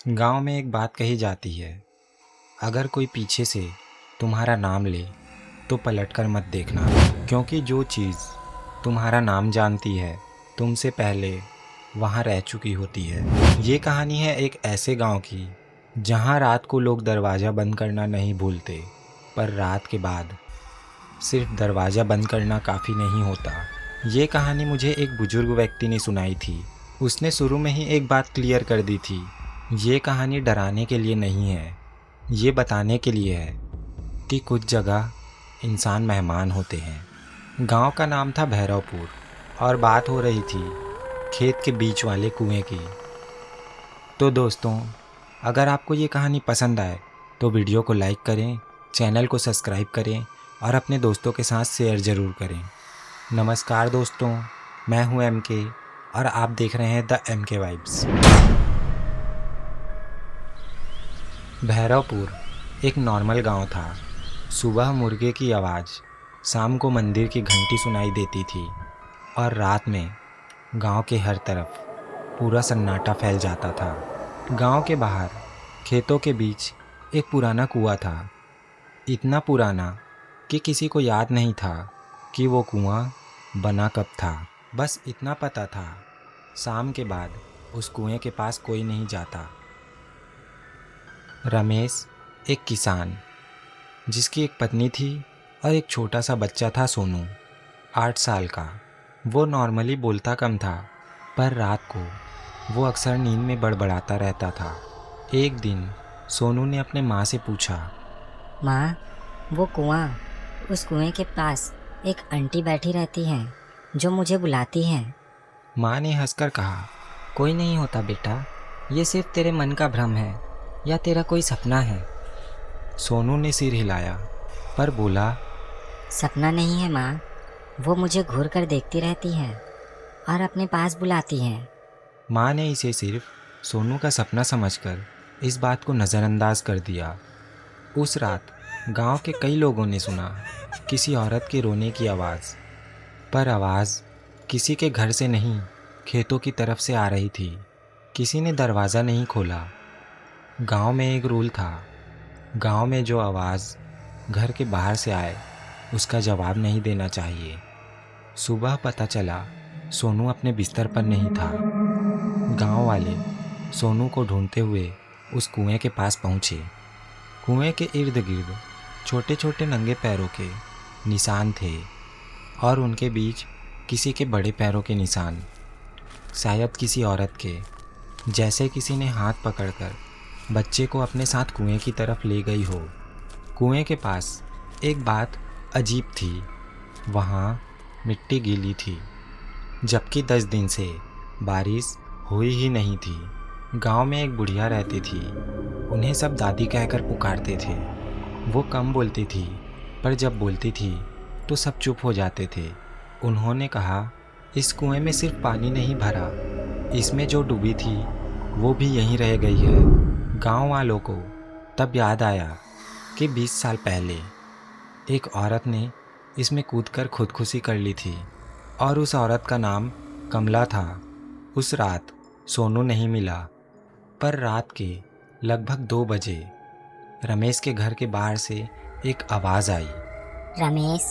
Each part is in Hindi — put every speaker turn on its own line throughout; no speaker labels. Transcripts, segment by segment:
गांव में एक बात कही जाती है, अगर कोई पीछे से तुम्हारा नाम ले तो पलटकर मत देखना, क्योंकि जो चीज़ तुम्हारा नाम जानती है तुमसे पहले वहाँ रह चुकी होती है। ये कहानी है एक ऐसे गांव की जहाँ रात को लोग दरवाज़ा बंद करना नहीं भूलते, पर रात के बाद सिर्फ दरवाज़ा बंद करना काफ़ी नहीं होता। ये कहानी मुझे एक बुजुर्ग व्यक्ति ने सुनाई थी। उसने शुरू में ही एक बात क्लियर कर दी थी, ये कहानी डराने के लिए नहीं है, ये बताने के लिए है कि कुछ जगह इंसान मेहमान होते हैं। गांव का नाम था भैरवपुर और बात हो रही थी खेत के बीच वाले कुएं की। तो दोस्तों, अगर आपको ये कहानी पसंद आए तो वीडियो को लाइक करें, चैनल को सब्सक्राइब करें और अपने दोस्तों के साथ शेयर ज़रूर करें। नमस्कार दोस्तों, मैं हूं MK और आप देख रहे हैं द MK वाइब्स। भैरवपुर एक नॉर्मल गांव था। सुबह मुर्गे की आवाज़, शाम को मंदिर की घंटी सुनाई देती थी और रात में गांव के हर तरफ पूरा सन्नाटा फैल जाता था। गांव के बाहर खेतों के बीच एक पुराना कुआं था, इतना पुराना कि किसी को याद नहीं था कि वो कुआं बना कब था। बस इतना पता था, शाम के बाद उस कुएं के पास कोई नहीं जाता। रमेश एक किसान जिसकी एक पत्नी थी और एक छोटा सा बच्चा था, सोनू 8 साल का। वो नॉर्मली बोलता कम था, पर रात को वो अक्सर नींद में बड़बड़ाता रहता था। एक दिन सोनू ने अपने माँ से पूछा,
माँ, वो कुआं, उस कुएं के पास एक आंटी बैठी रहती हैं जो मुझे बुलाती हैं।
माँ ने हंसकर कहा,
कोई नहीं होता बेटा, ये सिर्फ तेरे मन का भ्रम है या तेरा कोई सपना है।
सोनू ने सिर हिलाया पर बोला,
सपना नहीं है माँ, वो मुझे घूर कर देखती रहती है और अपने पास बुलाती हैं।
माँ ने इसे सिर्फ सोनू का सपना समझकर इस बात को नज़रअंदाज कर दिया। उस रात गांव के कई लोगों ने सुना किसी औरत के रोने की आवाज़, पर आवाज़ किसी के घर से नहीं, खेतों की तरफ से आ रही थी। किसी ने दरवाज़ा नहीं खोला। गांव में एक रूल था, गांव में जो आवाज़ घर के बाहर से आए उसका जवाब नहीं देना चाहिए। सुबह पता चला सोनू अपने बिस्तर पर नहीं था। गांव वाले सोनू को ढूंढते हुए उस कुएं के पास पहुँचे। कुएं के इर्द गिर्द छोटे छोटे नंगे पैरों के निशान थे और उनके बीच किसी के बड़े पैरों के निशान, शायद किसी औरत के, जैसे किसी ने हाथ पकड़कर बच्चे को अपने साथ कुएं की तरफ ले गई हो। कुएं के पास एक बात अजीब थी, वहाँ मिट्टी गीली थी, जबकि 10 दिन से बारिश हुई ही नहीं थी। गांव में एक बुढ़िया रहती थी, उन्हें सब दादी कहकर पुकारते थे। वो कम बोलती थी, पर जब बोलती थी तो सब चुप हो जाते थे। उन्होंने कहा, इस कुएं में सिर्फ पानी नहीं भरा, इसमें जो डूबी थी वो भी यहीं रह गई है। गांव वालों को तब याद आया कि 20 साल पहले एक औरत ने इसमें कूदकर खुदकुशी कर ली थी और उस औरत का नाम कमला था। उस रात सोनू नहीं मिला, पर रात के लगभग 2 बजे रमेश के घर के बाहर से एक आवाज़ आई।
रमेश,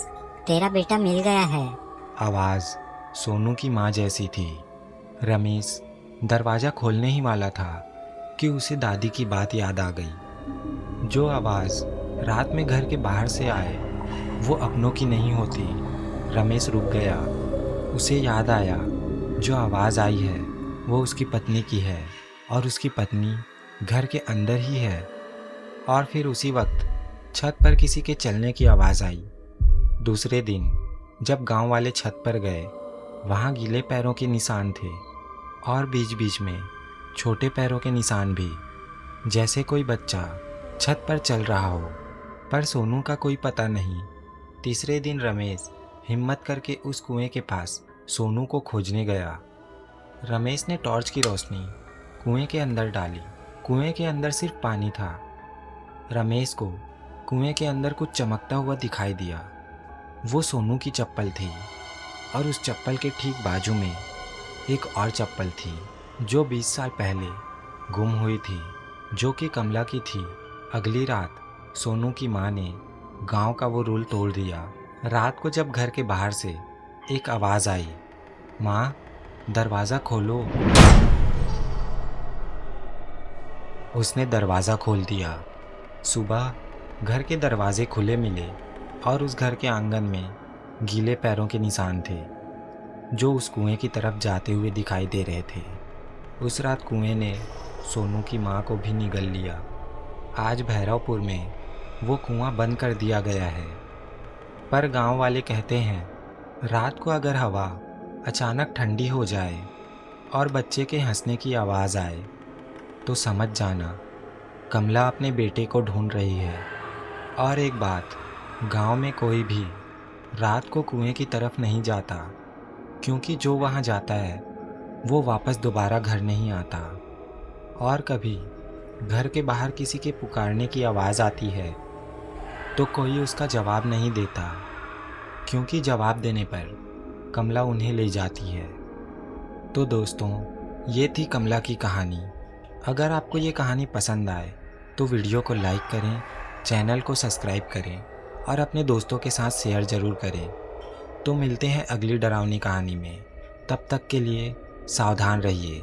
तेरा बेटा मिल गया है।
आवाज़ सोनू की माँ जैसी थी। रमेश दरवाज़ा खोलने ही वाला था कि उसे दादी की बात याद आ गई। जो आवाज़ रात में घर के बाहर से आए वो अपनों की नहीं होती। रमेश रुक गया। उसे याद आया, जो आवाज़ आई है वो उसकी पत्नी की है और उसकी पत्नी घर के अंदर ही है। और फिर उसी वक्त छत पर किसी के चलने की आवाज़ आई। दूसरे दिन जब गांव वाले छत पर गए, वहाँ गीले पैरों के निशान थे और बीच बीच में छोटे पैरों के निशान भी, जैसे कोई बच्चा छत पर चल रहा हो, पर सोनू का कोई पता नहीं। तीसरे दिन रमेश हिम्मत करके उस कुएं के पास सोनू को खोजने गया। रमेश ने टॉर्च की रोशनी कुएं के अंदर डाली। कुएं के अंदर सिर्फ पानी था। रमेश को कुएं के अंदर कुछ चमकता हुआ दिखाई दिया। वो सोनू की चप्पल थी और उस चप्पल के ठीक बाजू में एक और चप्पल थी जो 20 साल पहले गुम हुई थी। जो कि कमला की थी। अगली रात सोनू की माँ ने गांव का वो रूल तोड़ दिया। रात को जब घर के बाहर से एक आवाज़ आई, माँ दरवाज़ा खोलो। उसने दरवाज़ा खोल दिया। सुबह घर के दरवाजे खुले मिले और उस घर के आंगन में गीले पैरों के निशान थे जो उस कुएं की तरफ जाते हुए दिखाई दे रहे थे। उस रात कुएं ने सोनू की माँ को भी निगल लिया। आज भैरवपुर में वो कुआं बंद कर दिया गया है। पर गांव वाले कहते हैं रात को अगर हवा अचानक ठंडी हो जाए और बच्चे के हंसने की आवाज़ आए तो समझ जाना कमला अपने बेटे को ढूंढ रही है। और एक बात, गांव में कोई भी रात को कुएं की तरफ नहीं जाता, क्योंकि जो वहां जाता है वो वापस दोबारा घर नहीं आता। और कभी घर के बाहर किसी के पुकारने की आवाज़ आती है तो कोई उसका जवाब नहीं देता, क्योंकि जवाब देने पर कमला उन्हें ले जाती है। तो दोस्तों, ये थी कमला की कहानी। अगर आपको ये कहानी पसंद आए तो वीडियो को लाइक करें, चैनल को सब्सक्राइब करें और अपने दोस्तों के साथ शेयर ज़रूर करें। तो मिलते हैं अगली डरावनी कहानी में। तब तक के लिए सावधान रहिए।